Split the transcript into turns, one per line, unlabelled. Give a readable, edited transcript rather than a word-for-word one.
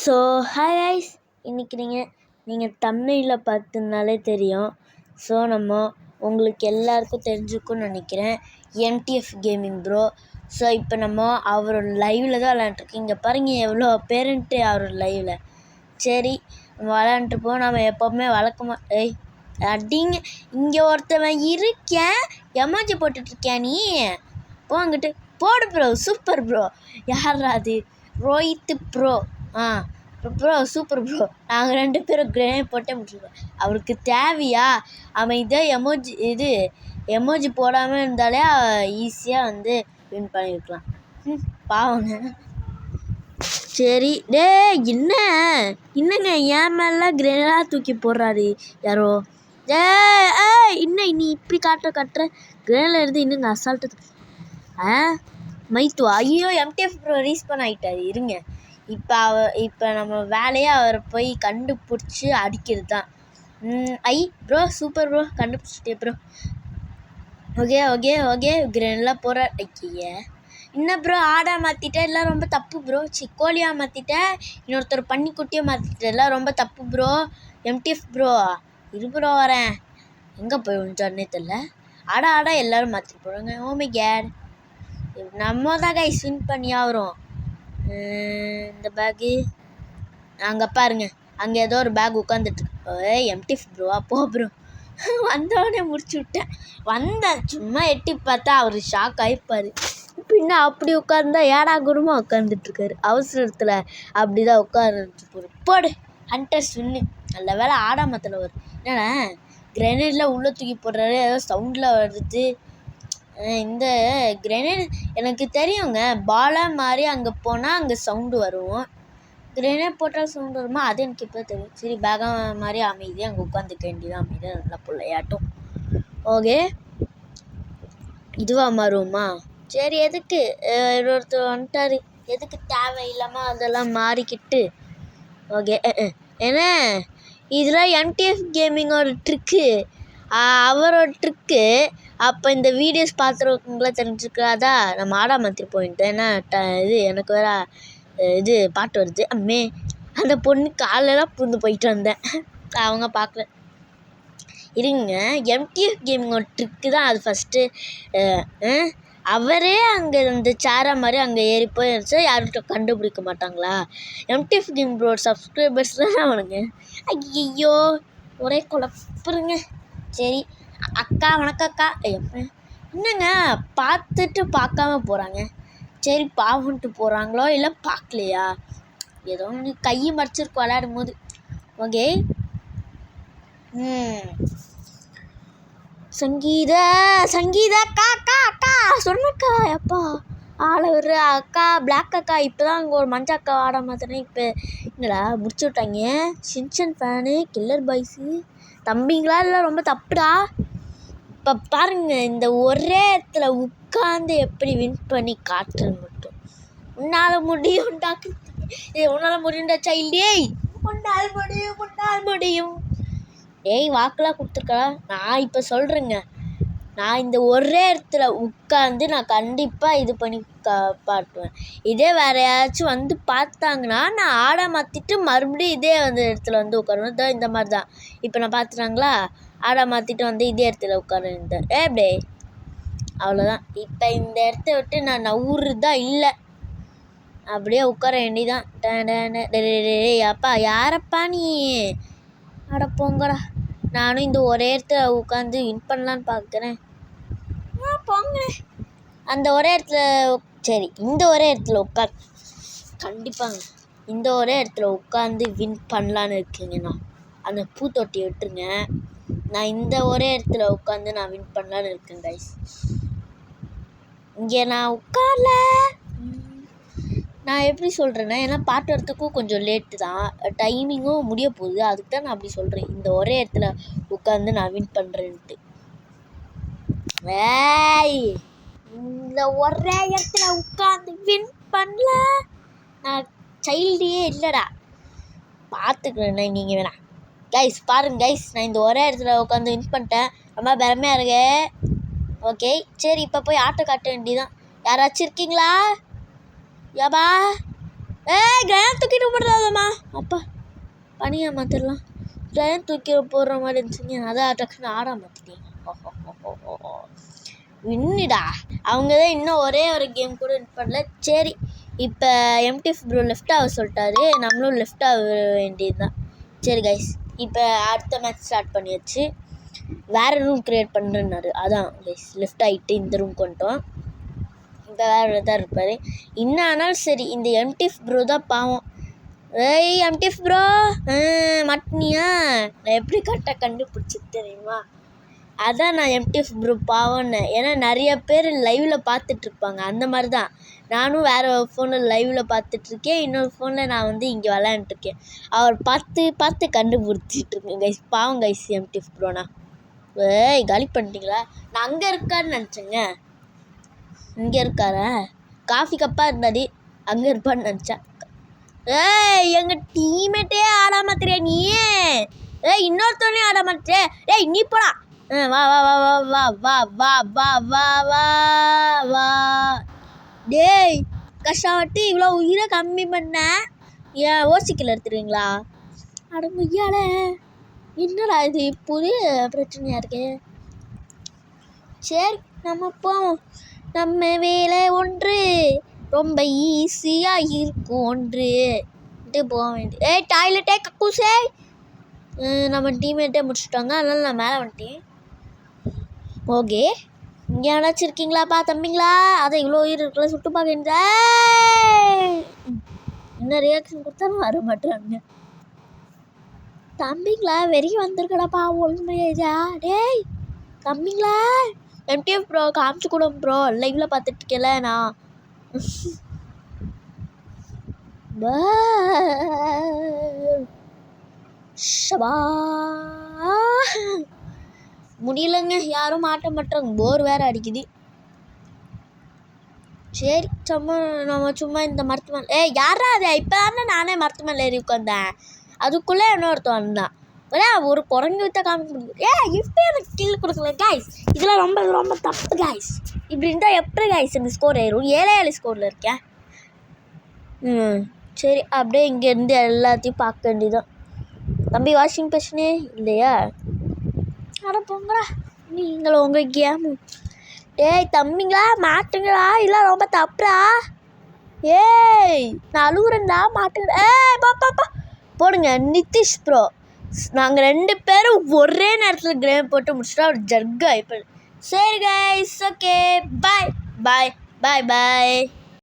So hi guys, இன்றைக்கி நீங்கள் தம்ப்நெயிலில் பார்த்துனாலே தெரியும். ஸோ உங்களுக்கு எல்லாருக்கும் தெரிஞ்சுக்கும்னு நினைக்கிறேன், எம்டிஎஃப் கேமிங் ப்ரோ. ஸோ இப்போ அவரோட லைவில் தான் விளாண்டுருக்கோம். இங்கே பாருங்க எவ்வளோ பேரண்ட்டு அவரோட லைவில். சரி விளாண்டுருப்போம். நம்ம எப்போவுமே வழக்கமாக அடிங்க. இங்கே ஒருத்தவன் இருக்கேன், எமோஜி போட்டுட்ருக்கேன். நீ போங்கிட்டு போடு ப்ரோ. Super bro. யாரா அது? Rohit bro. Bro super bro. நாங்கள் 2 பேரும் கிரேனேட் போட்டே முடிச்சிருக்கோம். அவருக்கு தேவையா? அவன் இதே எமோஜி போடாமல் இருந்தாலே ஈஸியாக வின் பண்ணியிருக்கலாம். பாவங்க. சரி என்னங்க என் மேலாம் கிரேனேடாக தூக்கி போடுறாரு யாரோ. இன்னும் நீ இப்படி காட்டுற கிரேனில் இருந்து இன்னும் அசால்ட்டு மைத்துவா. ஐயோ எம்டிஎஃப் ப்ரோ ரீஸ்பான் ஆகிட்டாரு. இருங்க, இப்போ நம்ம வேலையை அவரை போய் கண்டுபிடிச்சி அடிக்கிறது தான். ப்ரோ சூப்பர் ப்ரோ, கண்டுபிடிச்சிட்டே ப்ரோ. ஓகே கிரேனெலாம் போகிற ஐக்கிய. என்ன ப்ரோ ஆடாக மாற்றிட்டேன், எல்லாம் ரொம்ப தப்பு ப்ரோ. கோழியாக மாற்றிட்டேன், இன்னொருத்தர் பன்னிக்குட்டியாக மாற்றிட்டேன், எல்லாம் ரொம்ப தப்பு ப்ரோ. எம்டிஎஃப் ப்ரோ இரு ப்ரோ, வரேன். எங்கே போய் விழுந்தாருன்னே தெரில. ஆடா எல்லோரும் மாற்றிட்டு போகிறாங்க. ஓமே கேட், நம்ம தான் கைஸ் வின் பண்ணியா வரும். இந்த பேக்கு அங்கே பாருங்க, அங்கே ஏதோ ஒரு பேக் உட்காந்துட்டு. எம்டிஎஃப் ப்ரோவா? போ ப்ரோ. வந்தவொடனே முடிச்சு விட்டேன். சும்மா எட்டி பார்த்தா அவர் ஷாக் ஆகிப்பார். பின்ன அப்படி உட்காந்தா ஏடா குருமா உட்காந்துட்ருக்காரு. அவசரத்தில் அப்படி தான் உட்காந்துட்டு போடு. ஹண்டர்ஸ் வின்னு. நல்ல வேலை ஆடாமத்தில் வரும். என்னடா கிரேனேடில் உள்ளே தூக்கி போடுறாரு, ஏதோ சவுண்டில் வருது. இந்த கிரேனேட் எனக்கு தெரியுங்க, பாலாக மாதிரி அங்கே போனால் அங்கே சவுண்டு வரும். கிரேனேட் போட்டால் சவுண்டு வருமா? அது எனக்கு இப்போ தெரியும். சரி பேகாக மாதிரி அமைதியாக அங்கே உட்காந்துக்க வேண்டியதான். அமைதியாக நல்லா பிள்ளையாட்டும். ஓகே, இதுவாக மாறுமா? சரி எதுக்கு ஒருத்தர் வந்துட்டார், எதுக்கு தேவையில்லாமல் அதெல்லாம் மாறிக்கிட்டு. ஓகே ஏன்னா இதெல்லாம் எம்டிஎஃப் கேமிங்கோட ட்ரிக்கு, அவரோட ட்ரிக்கு. அப்போ இந்த வீடியோஸ் பார்த்துருக்கவங்களாம் தெரிஞ்சுக்காதா? நம்ம ஆடா மாற்றி போயிட்டேன். ஏன்னா எனக்கு வேறு பாட்டு வருது. அம்மே அந்த பொண்ணு காலெல்லாம் புரிந்து போயிட்டு வந்தேன், அவங்க பார்க்கல. இருங்க, எம்டிஎஃப் கேமிங்கோட ட்ரிக்கு தான் அது. ஃபஸ்ட்டு அவரே அங்கே அந்த சேரை மாதிரி அங்கே ஏறி போயிடுச்சு, யார்கிட்ட கண்டுபிடிக்க மாட்டாங்களா? எம்டிஎஃப் கேம் ப்ரோ சப்ஸ்கிரைபர்ஸ் தான் அவனுங்க. ஐயோ ஒரே குழப்பருங்க. சரி அக்கா வணக்கக்கா. என்னங்க பார்த்துட்டு பார்க்காம போகிறாங்க. சரி பாவன்ட்டு போகிறாங்களோ இல்லை பார்க்கலையா? ஏதோ ஒன்று கையை மறைச்சிருக்கோம் விளையாடும் போது. ஓகே சங்கீதா அக்கா சொன்னக்கா. அப்பா ஆளை விடுற அக்கா. பிளாக் அக்கா இப்போ தான் அங்கே ஒரு மஞ்சள் அக்கா ஆட மாத்தினேன். இப்போ என்னடா முடிச்சு விட்டாங்க. ஷின்சன் ஃபேனு, கில்லர் பாய்ஸு தம்பிங்களா இல்லை ரொம்ப தப்புடா. இப்போ பாருங்க, இந்த ஒரே இடத்துல உட்காந்து எப்படி வின் பண்ணி காட்டுறது மட்டும். உன்னால் முடியும்டா. உன்னால் முடியும்டா சைல்டே. உன்னால் முடியும். வாக்கெலாம் கொடுத்துருக்கா. நான் இப்போ சொல்கிறேங்க, நான் இந்த ஒரே இடத்துல உட்காந்து நான் கண்டிப்பாக இது பண்ணி பாட்டுவேன். இதே வேறு யாராச்சும் பார்த்தாங்கன்னா நான் ஆட மாற்றிட்டு மறுபடியும் இதே இடத்துல உட்காருவேன். இந்த மாதிரி தான் இப்போ நான் பார்த்துட்டாங்களா, ஆட மாற்றிட்டு இதே இடத்துல உட்காருந்தேன். எப்படே அவ்வளோதான். இப்போ இந்த இடத்த விட்டு நான் நவுறதா இல்லை, அப்படியே உட்கார வேண்டிதான். அப்பா யாரப்பா நீ? அட போங்கடா. நானும் இந்த ஒரே இடத்துல உட்காந்து வின் பண்ணலான்னு பார்க்குறேன். போங்க அந்த ஒரே இடத்துல. சரி இந்த ஒரே இடத்துல கண்டிப்பாங்க இந்த ஒரே இடத்துல உட்காந்து வின் பண்ணலான்னு இருக்கீங்கண்ணா. அந்த பூத்தொட்டியை விட்டுருங்க. நான் இந்த ஒரே இடத்துல உட்காந்து நான் வின் பண்ணலான்னு இருக்கேன் கைஸ். இங்கே நான் உட்காரல. நான் எப்படி சொல்கிறேன்னா, ஏன்னா பாட்டு வரத்துக்கும் கொஞ்சம் லேட்டு தான், டைமிங்கும் முடிய போகுது. அதுக்கு தான் நான் அப்படி சொல்கிறேன், இந்த ஒரே இடத்துல உட்காந்து நான் வின் பண்ணுறேன்ட்டு. இந்த ஒரே இடத்துல உட்காந்து வின் பண்ணல, நான் சைல்டே இல்லைடா. பார்த்துக்கிறேண்ணே நீங்கள் வேணா. கைஸ் பாருங்க கைஸ், நான் இந்த ஒரே இடத்துல உட்காந்து வின் பண்ணிட்டேன். ரொம்ப பெருமையாக இருக்கு. ஓகே சரி, இப்போ போய் ஆட்டை காட்ட வேண்டியதான். யாராச்சும் இருக்கீங்களா? யாபா கிராண்ட் தூக்கிட்டு போடுறாதம்மா. அப்பா பனியை மாற்றிடலாம் ட்ரெயின் தூக்கி போடுற மாதிரி இருந்துச்சுங்க அதான் டக்குன்னு ஆடாம மாற்றிட்டீங்க வின்னுடா அவங்க தான் இன்னும் ஒரே ஒரு கேம் கூட வின் பண்ணல சரி இப்போ எம்டிஎஃப் ப்ரோ லெஃப்ட் ஆக சொல்லிட்டாரு நம்மளும் லெஃப்ட் ஆக வேண்டியது தான் சரி கைஸ் இப்போ அடுத்த மேட்ச் ஸ்டார்ட் பண்ணியாச்சு வேறு ரூம் க்ரியேட் பண்ணுறேன்னாரு அதான் கைஸ் லெஃப்ட் ஆகிட்டு இந்த ரூம் கொண்டோம் இப்போ வேறு தான் இருப்பார் இன்னும் ஆனாலும் சரி இந்த எம்டிஎஃப் ப்ரோ தான் பாவம் ஏய் எம்டிஎஃப் ப்ரோ மாட்டினியா நான் எப்படி கரெக்டாக கண்டுபிடிச்சி தெரியுமா அதான் நான் எம்டிஎஃப் ப்ரோ பாவம்னு ஏன்னா நிறைய பேர் லைவில் பார்த்துட்ருப்பாங்க அந்த மாதிரி தான் நானும் வேறு ஃபோனில் லைவில் பார்த்துட்ருக்கேன் இன்னொரு ஃபோனில் நான் வந்து இங்கே விளையாண்டுருக்கேன் அவர் பார்த்து கண்டுபிடிச்சிட்ருக்கேன் கைஸ் பாவம் கைஸ் எம்டிஎஃப் ப்ரோனா ஏய் காலி பண்ணிட்டீங்களா நான் அங்கே இருக்கான்னு நினச்சேங்க இங்கே இருக்காரா காஃபி கப்பாக இருந்தாடி அங்கே இருப்பான்னு நினச்சேன் ஏய் எங்கள் டீமேட்டே ஆடாம தெரியா நீ ஏய் இன்னொருத்தவனையும் ஆட மாட்டே ஏய் நீ போடா வா வா வா வா வா வா வா வா வா வா டேய் கஷ்டப்பட்டு இவ்வளோ உயிரை கம்மி பண்ண ஏன் ஓசிக்கல எடுத்துருவீங்களா அட முய்யால என்னடா இது புதிய பிரச்சனையாக இருக்கு சரி நம்ம போவோம் நம்ம வேலை ஒன்று ரொம்ப ஈஸியாக இருக்கும் ஒன்று போக வேண்டிய ஏய் டாய்லெட்டே கக்கூசே நம்ம டீம்மேட்டே முடிச்சுட்டாங்க அதனால நான் மேலே வந்துட்டேன் ஓகே இங்கே யாராச்சும் இருக்கீங்களாப்பா தம்பிங்களா அதை இவ்வளோ உயிர் இருக்குல்ல சுட்டு பார்க்க என்ன ரியாக்ஷன் கொடுத்தாலும் வர மாட்டாங்க தம்பிங்களா வெறிய வந்திருக்கடாப்பா ஒழுங்குமையா டேய் தம்பிங்களா எம்டிஎஃப் ப்ரோ காமிச்சு கூட ப்ரோ லைவ்ல பார்த்துட்டு இருக்கல நான் முடியலங்க யாரும் மாட்ட மாட்டாங்க போர் வேற அடிக்குது சரி நம்ம சும்மா இந்த மரத்து மேலே யாரா அது இப்போ தானே நானே மரத்து மேலே ஏறி உட்காந்தேன் அதுக்குள்ளே இன்னொருத்தன் வந்தான் ஒரு குரங்கு வித்த காமிக்க முடியும் இப்போ எனக்கு கில் கொடுக்கல கைஸ் இதெல்லாம் ரொம்ப ரொம்ப தப்பு கைஸ் இப்படி இருந்தால் எப்படி கைஸ் எனக்கு ஸ்கோர் ஆயிரும் 7 ஸ்கோரில் இருக்கேன் சரி அப்படியே இங்கேருந்து எல்லாத்தையும் பார்க்க வேண்டியதான் தம்பி வாஷிங் மிஷினே இல்லையா அட போங்களா நீங்களும் உங்கள் கேமு டேய் தம்பிங்களா மாட்டுங்களா இல்லை ரொம்ப தப்புடா ஏய் நான் அழுகுறேன்டா மாட்டுங்க பாப்பா போடுங்க நிதிஷ் ப்ரோ நாங்கள் 2 பேரும் ஒரே நேரத்தில் கேம் போட்டு முடிச்சுட்டா ஒரு ஜர்க் ஆகிப்போம் சரி கைஸ் ஓகே பாய் பாய் பாய் பாய்